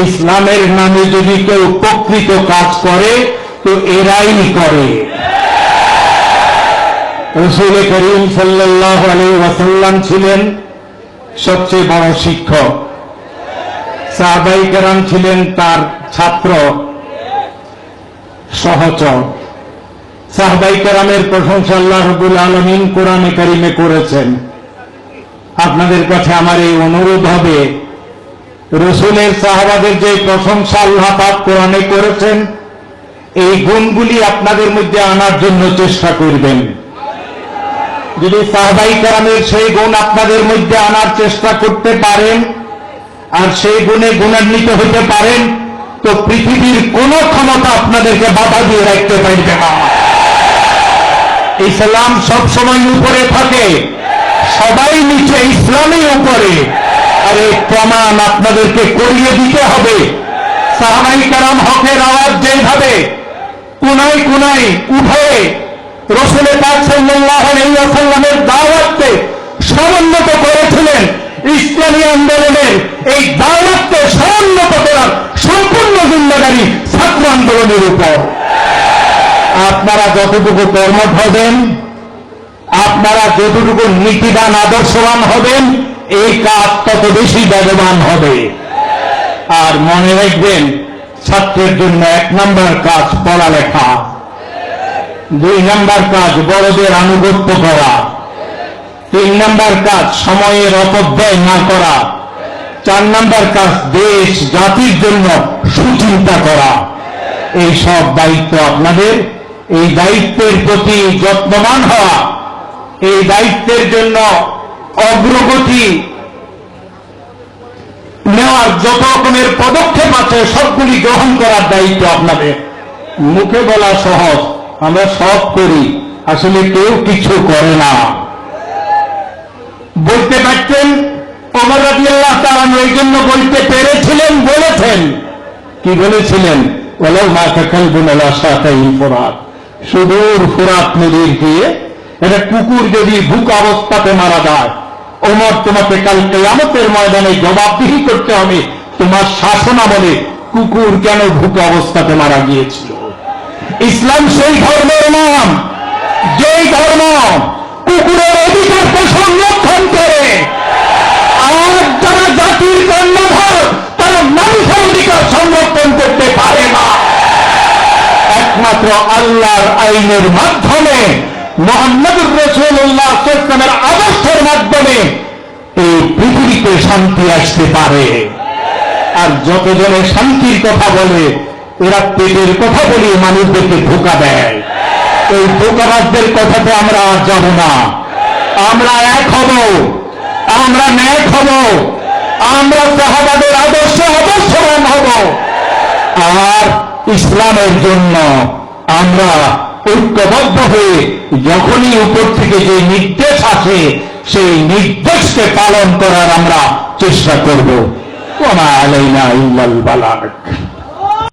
ইসলামের নামে যদি কেউ প্রকৃত কাজ করে তো এরাই করে। রাসূল করিম সাল্লাল্লাহু আলাইহি ওয়াসাল্লাম ছিলেন সবচেয়ে বড় শিক্ষক, সাহাবায়ে কেরাম ছিলেন তার ছাত্র সহচর। সাহাবায়ে কেরামের প্রশংসা আল্লাহ রাব্বুল আলামিন কোরআনে কারিমে করেছেন। আপনাদের কাছে আমার এই অনুরোধ হবে, রাসূলের সাহাবাদের যে প্রশংসা আল্লাহ পাক কোরআনে করেছেন, এই গুণগুলি আপনাদের মধ্যে আনার জন্য চেষ্টা করবেন। যদি সাহাবায়ে কেরামের সেই গুণ আপনাদের মধ্যে আনার চেষ্টা করতে পারেন আর সেই গুণে গুণান্বিত হতে পারেন, তো পৃথিবীর কোন ক্ষমতা আপনাদেরকে বাধা দিয়ে রাখতে পারবে না। ইসলাম সবসময় উপরে থাকে, সবাই নিচে, ইসলামই উপরে। আর এই প্রমাণ আপনাদেরকে করিয়ে দিতে হবে। সাহাবায়ে কেরাম হকের আওয়াজ যেভাবে কোনায় কোনায় উঠে রাসূল পাক সাল্লাল্লাহু আলাইহি ওয়াসাল্লামের দাওয়াতকে সমুন্নত করেছিলেন, ইসলামী আন্দোলনের এই দাওয়াতকে সমুন্নত করার সম্পূর্ণ জিম্মেদারি ছাত্র আন্দোলনের উপর। আপনারা যতটুকু কর্মঠ হবেন, আপনারা যতটুকু নীতিবান আদর্শবান হবেন, এই কাজ তত বেশি বেগবান হবে। আর মনে রাখবেন, ছাত্রের জন্য 1 নম্বর কাজ পড়ালেখা, 2 নম্বর কাজ বড়দের আনুগত্য করা, 3 নম্বর কাজ সময়ের অপব্যয় না করা, 4 নম্বর কাজ দেশ জাতির জন্য সুচিন্তা করা। এই সব দায়িত্ব আপনাদের। এই দায়িত্বের প্রতি যত্নবান হওয়া, এই দায়িত্বের জন্য অগ্রগতি নেওয়ার যত রকমের পদক্ষেপ আছে সবগুলি গ্রহণ করার দায়িত্ব আপনাদের। মুখে বলা সহজ, আমরা সব করি, আসলে কেউ কিছু করে না। বলতে পারতেন, ওমর রাদিয়াল্লাহু তাআলা এই জন্য বলতে পেরেছিলেন, বলেছেন। কি বলেছিলেন? ওয়ালাউ মা তাকালবুন আলা শাতাইল ফুরাত, সুদূর ফুরাত নদীর দিয়ে একটা কুকুর যদি ভুক অবস্থাতে মারা যায়, ওমর তোমাকে কাল কিয়ামতের ময়দানে জবাবদিহি করতে হবে, তোমার শাসন আমলে কুকুর কেন ভুক অবস্থাতে মারা গিয়েছিল। ইসলাম সেই ধর্মের নাম যেই ধর্ম কুকুরের অধিকারকে সংরক্ষণ করে। আর যারা জাতির কর্ণধার, তারা মানুষের অধিকার সংরক্ষণ করতে পারে না। একমাত্র আল্লাহর আইনের মাধ্যমে, মুহাম্মদুর রাসূলুল্লাহ সাল্লাল্লাহু আলাইহি ওয়াসাল্লামের আদর্শের মাধ্যমে এই পৃথিবীতে শান্তি আসতে পারে। আর যতজনে শান্তির কথা বলে, এরা পেটের কথা বলে মানুষদেরকে ধোঁকা দেয়। এই ধোঁকাবাজদের কথাতে আমরা আর যাব না। আমরা এক হব, আমরা ন্যাক হব, আমরা সাহাবাদের আদর্শে আদর্শবান হব। আর ইসলামের জন্য আমরা ঐক্যবদ্ধ হয়ে যখনই উপর থেকে যে নির্দেশ আসে, সেই নির্দেশকে পালন করার আমরা চেষ্টা করব। ওয়া মা আলাইনা ইল্লাল বালাগ।